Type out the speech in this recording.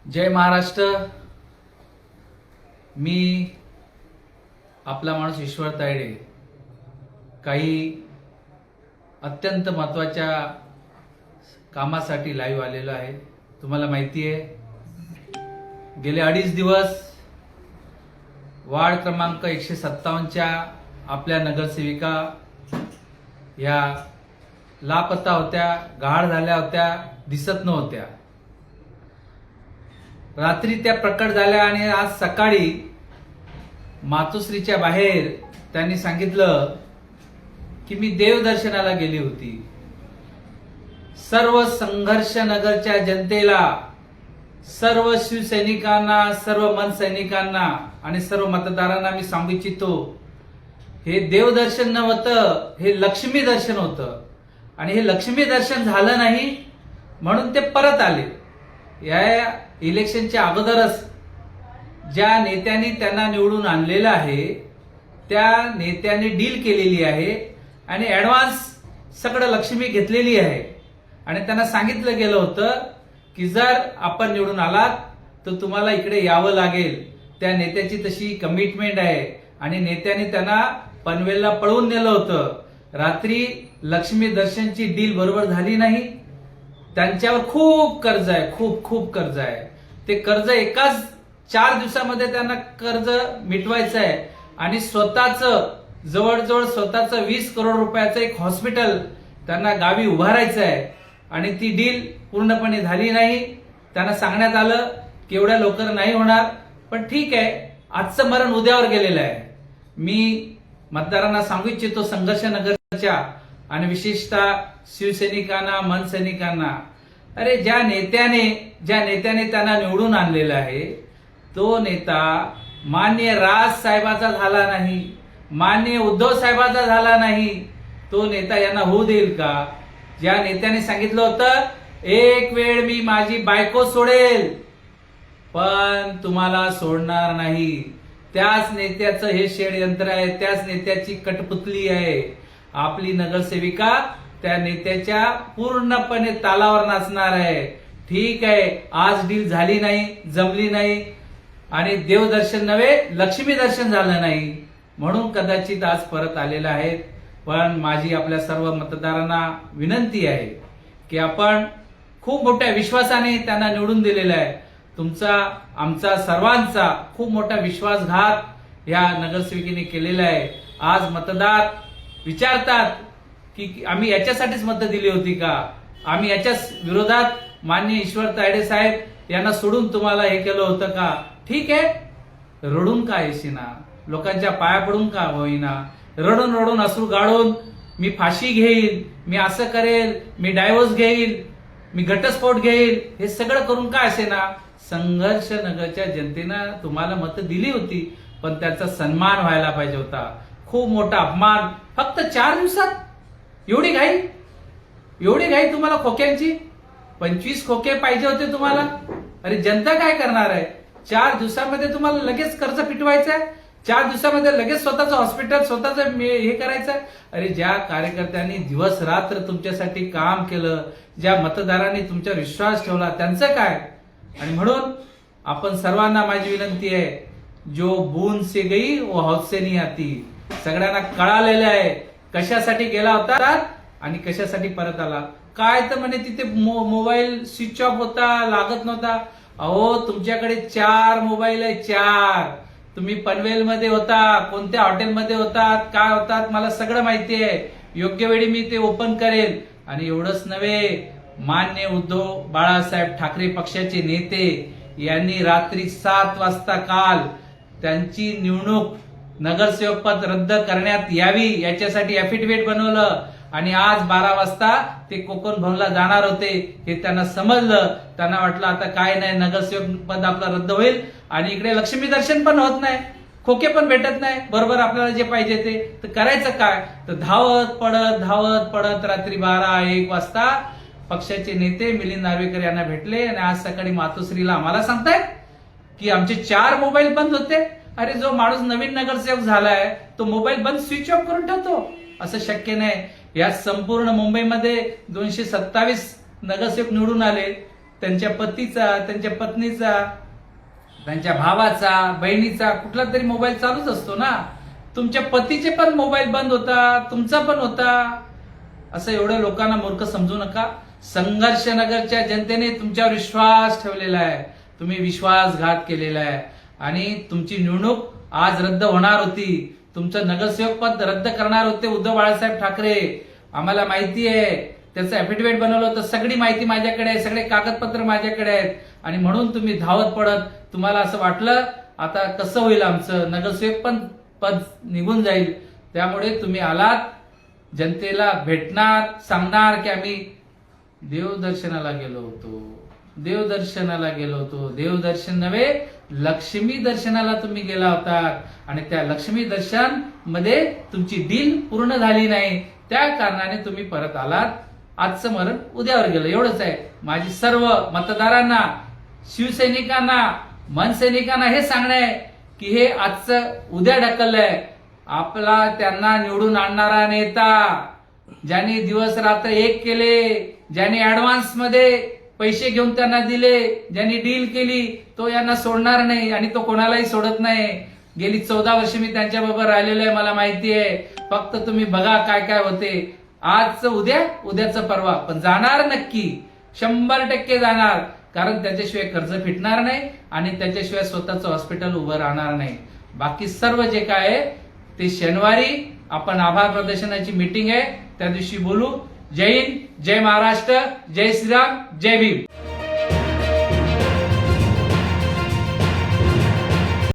जय महाराष्ट्र। मी आपला माणूस ईश्वर तायडे काही अत्यंत महत्त्वाच्या कामासाठी लाईव्ह आलेलो आहे। तुम्हाला माहिती आहे गेले 2.5 दिवस वार्ड क्रमांक 157च्या आपल्या नगरसेविका या लापता होत्या, गाढ झाल्या होत्या, दिसत नव्हत्या। रात्री त्या प्रकट झाल्या आणि आज सकाळी मातोश्रीच्या बाहेर त्यांनी सांगितलं की मी देवदर्शनाला गेली होती। सर्व संघर्ष नगरच्या जनतेला, सर्व शिवसैनिकांना, सर्व मनसैनिकांना आणि सर्व मतदारांना मी सांगू इच्छितो, हे देवदर्शन नव्हतं, हे लक्ष्मी दर्शन होतं। आणि हे लक्ष्मी दर्शन झालं नाही म्हणून ते परत आले। या इलेक्शनच्या अगोदरच ज्या नेत्यांनी त्यांना निवडून आणलेलं आहे त्या नेत्यांनी डील केलेली आहे आणि ऍडव्हान्स सगळं लक्ष्मी घेतलेली आहे। आणि त्यांना सांगितलं गेलं होतं की जर आपण निवडून आलात तर तुम्हाला इकडे यावं लागेल। त्या नेत्याची तशी कमिटमेंट आहे आणि नेत्यांनी त्यांना पनवेलला पळवून नेलं होतं। रात्री लक्ष्मी दर्शनची डील बरोबर झाली नाही। त्यांच्यावर खूप कर्ज आहे, खूप कर्ज आहे। ते कर्ज एकाच 4 दिवसामध्ये त्यांना कर्ज मिटवायचं आहे आणि जवळजवळ स्वतःचं 20 करोड रुपयाचं एक हॉस्पिटल त्यांना गावी उभारायचं आहे। आणि ती डील पूर्णपणे झाली नाही। त्यांना सांगण्यात आलं की एवढ्या लवकर नाही होणार, पण ठीक आहे, आजचं मरण उद्यावर गेलेलं आहे। मी मतदारांना सांगू इच्छितो, संघर्ष नगरच्या आणि विशेषतः शिवसैनिकांना, मनसैनिकांना, अरे ज्या नेत्याने त्यांना निवडून आणलेलं आहे तो नेता माननीय राज साहेबाचा झाला नाही, माननीय उद्धव साहेबाचा झाला नाही, तो नेता यांना होऊ देईल का? ज्या नेत्याने सांगितलं होतं एक वेळ मी माझी बायको सोडेल पण तुम्हाला सोडणार नाही, त्याच नेत्याचं हे षडयंत्र आहे, त्याच नेत्याची कठपुतली आहे। आपली नगरसेविका त्या नेत्याच्या पूर्णपणे तालावर नाचणार आहे। ठीक आहे, आज डील झाली नाही, जमली नाही आणि देवदर्शन नव्हे लक्ष्मी दर्शन झालं नाही म्हणून कदाचित आज परत आलेलं आहे। पण माझी आपल्या सर्व मतदारांना विनंती आहे की आपण खूप मोठ्या विश्वासाने त्यांना निवडून दिलेलं आहे। तुमचा, आमचा, सर्वांचा खूप मोठा विश्वासघात या नगरसेविकेने केलेला आहे। आज मतदार विचारतात की आम्ही याच्यासाठीच मतं दिली होती का? आम्ही याच्याच विरोधात माननीय ईश्वर तायडे साहेब यांना सोडून तुम्हाला हे केलं होतं का? ठीक आहे, रडून का येशीना, लोकांच्या पाया पडून का होईना, रडून अश्रू गाळून मी फाशी घेईल, मी असं करेल, मी डायव्होर्स घेईल, मी घटस्फोट घेईल, हे सगळं करून का असेना, संघर्ष नगरच्या जनतेनं तुम्हाला मतं दिली होती पण त्याचा सन्मान व्हायला पाहिजे होता। खूप मोठा अपमान फक्त 4 दिवसात, एवढी घाई तुम्हाला खोक्यांची? 25 खोके पाहिजे होते तुम्हाला। अरे जनता काय करणार आहे? 4 दिवसामध्ये तुम्हाला लगेच कर्ज फिटवायचं आहे, 4 दिवसामध्ये लगेच स्वतःचं हॉस्पिटल, स्वतःचं हे करायचं आहे। अरे ज्या कार्यकर्त्यांनी दिवस रात्र तुमच्यासाठी काम केलं, ज्या मतदारांनी तुमच्यावर विश्वास ठेवला, त्यांचं काय? आणि म्हणून आपण सर्वांना माझी विनंती आहे, जो बूंद से गई वो हौद से नहीं आती। सगळ्यांना कळालेलं आहे कशासाठी गेला होता आणि कशासाठी परत आला। काय तर म्हणे तिथे मोबाईल स्विच ऑफ होता, लागत नव्हता। अहो तुमच्याकडे 4 मोबाईल आहे, 4। तुम्ही पनवेलमध्ये होता, कोणत्या हॉटेलमध्ये होतात, काय होतात, मला सगळं माहिती आहे। योग्य वेळी मी ते ओपन करेल। आणि एवढंच नव्हे, मान्य उद्धव बाळासाहेब ठाकरे पक्षाचे नेते यांनी रात्री 7 वाजता काल त्यांची निवडणूक नगरसेवक पद रद्द करण्यात यावी याच्यासाठी ॲफिडेव्हिट बनवलं आणि आज 12 वाजता ते कोकण भवनला जाणार होते। हे त्यांना समजलं, त्यांना वाटलं आता काय नाही, नगरसेवक पद आपलं रद्द होईल आणि इकडे लक्ष्मी दर्शन पण होत नाही, खोके पण भेटत नाही बरोबर आपल्याला जे पाहिजे ते, तर करायचं काय? तर धावत पडत रात्री 12-1 वाजता पक्षाचे नेते मिलिंद नार्वेकर यांना भेटले आणि आज सकाळी मातोश्रीला आम्हाला सांगतायत की आमचे 4 मोबाईल बंद होते। अरे जो माणूस नवीन नगरसेवक झालाय तो मोबाईल बंद स्विच ऑफ करून ठेवतो? असं शक्य नाही। या संपूर्ण मुंबईमध्ये 227 नगरसेवक निवडून आले, त्यांच्या पतीचा, त्यांच्या पत्नीचा, त्यांच्या भावाचा, बहिणीचा कुठला तरी मोबाईल चालूच असतो ना. तुमच्या पतीचे पण मोबाईल बंद होता, तुमचा पण होता. असं एवढ्या लोकांना मूर्ख समजू नका. संघर्ष नगरच्या जनतेने तुमच्यावर विश्वास ठेवलेला आहे. तुम्ही विश्वासघात केलेला आहे आणि तुमची निवडणूक आज रद्द होणार होती. तुमचं नगरसेवक पद रद्द करणार होते उद्धव बाळासाहेब ठाकरे. आम्हाला माहिती आहे, त्याचं ॲफिडेव्हिट बनवलं होतं. सगळी माहिती माझ्याकडे आहे, सगळे कागदपत्र माझ्याकडे आहेत. आणि म्हणून तुम्ही धावत पडत तुम्हाला असं वाटलं आता कसं होईल, आमचं नगरसेवक पण पद निघून जाईल. त्यामुळे तुम्ही आलात, जनतेला भेटणार, सांगणार की आम्ही देवदर्शनाला गेलो होतो, देवदर्शनाला गेलो होतो. देवदर्शन नव्हे, लक्ष्मी दर्शनाला तुम्ही गेला होतात आणि त्या लक्ष्मी दर्शन मध्ये तुमची डील पूर्ण झाली नाही. त्या कारणाने तुम्ही परत आलात. आजचं मरण उद्यावर गेलं, एवढंच आहे. माझी सर्व मतदारांना, शिवसैनिकांना, मनसैनिकांना हे सांगणं आहे की हे आजचं उद्या ढकललंय. आपला त्यांना निवडून आणणारा नेता, ज्यांनी दिवस रात्र एक केले, ज्यांनी ऍडव्हान्स मध्ये पैसे घेऊन त्यांना दिले, ज्यांनी डील केली, तो यांना सोडणार नाही आणि तो कोणालाही सोडत नाही. गेली 14 वर्ष मी त्यांच्याबरोबर राहिलेलो आहे, मला माहिती आहे. फक्त तुम्ही बघा काय काय होते. आजचं उद्या, उद्याचं परवा, पण जाणार नक्की, 100% जाणार. कारण त्याच्याशिवाय कर्ज फिटणार नाही आणि त्याच्याशिवाय स्वतःचं हॉस्पिटल उभं राहणार नाही. बाकी सर्व जे काय आहे ते शनिवारी आपण आभार प्रदर्शनाची मीटिंग आहे, त्या दिवशी बोलू. जय हिंद, जय महाराष्ट्र, जय श्रीराम, जय भीम.